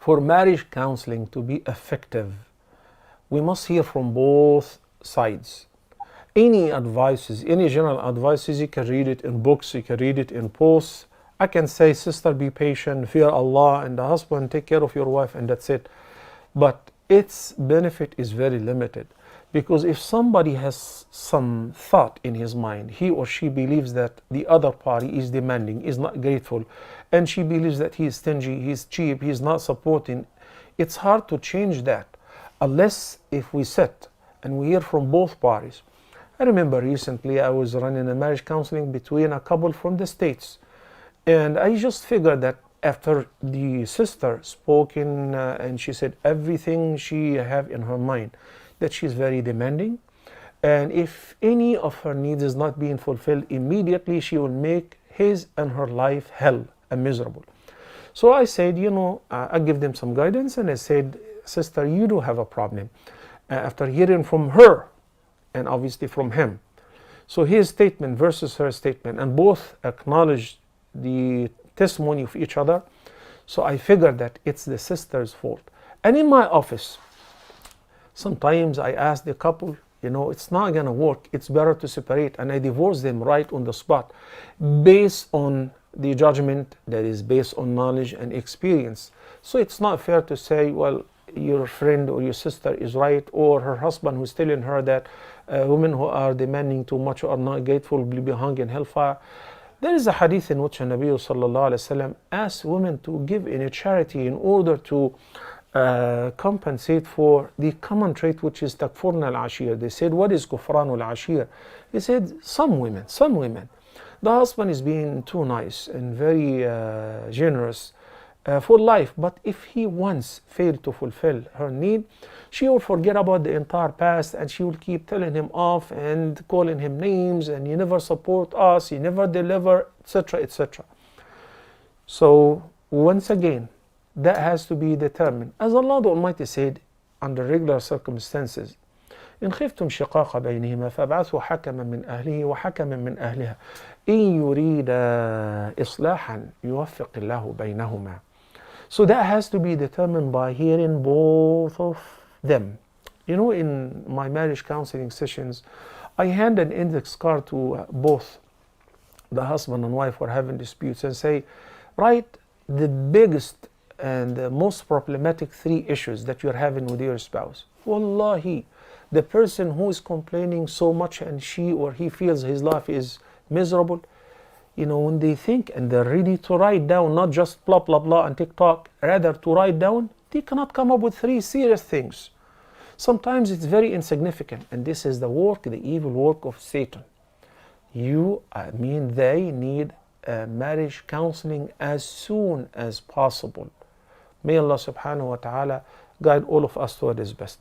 For marriage counseling to be effective, we must hear from both sides. Any advices, any general advices, you can read it in books, you can read it in posts. I can say, sister, be patient, fear Allah, and the husband, take care of your wife, and that's it. But its benefit is very limited. Because if somebody has some thought in his mind, he or she believes that the other party is demanding, is not grateful, and she believes that he is stingy, he's cheap, he's not supporting, it's hard to change that unless if we sit and we hear from both parties. I remember recently I was running a marriage counseling between a couple from the States, and I just figured that after the sister spoke and she said everything she have in her mind, that she's very demanding, and if any of her needs is not being fulfilled immediately, she will make his and her life hell and miserable. So I said, I give them some guidance, and I said, sister, you do have a problem. After hearing from her and obviously from him, so his statement versus her statement, and both acknowledged the testimony of each other, so I figured that it's the sister's fault. And in my office, sometimes I ask the couple, it's not going to work, it's better to separate, and I divorce them right on the spot based on the judgment that is based on knowledge and experience. So it's not fair to say, well, your friend or your sister is right, or her husband who's telling her that women who are demanding too much or are not grateful will be hung in hellfire. There is a hadith in which Nabi sallallahu alaihi wasallam asked women to give in a charity in order to compensate for the common trait, which is takfurna al-ashir. They said, what is kufran al-ashir? He said, some women, the husband is being too nice and very generous for life, but if he once failed to fulfill her need, she will forget about the entire past, and she will keep telling him off and calling him names, and you never support us, you never deliver, etc., etc. So once again, that has to be determined. As Allah the Almighty said, under regular circumstances, إن خفتم شقاق بينهما فابعثوا حكما من أهله وحكما من أهلها إن يريد إصلاحا يوفق الله بينهما. So that has to be determined by hearing both of them. In my marriage counseling sessions, I hand an index card to both the husband and wife who are having disputes and say, write the biggest and the most problematic 3 issues that you're having with your spouse. Wallahi, the person who is complaining so much and she or he feels his life is miserable, when they think and they're ready to write down, not just blah blah blah and TikTok, rather to write down, they cannot come up with 3 serious things. Sometimes it's very insignificant, and this is the evil work of Satan. They need marriage counseling as soon as possible. May Allah subhanahu wa ta'ala guide all of us toward His best.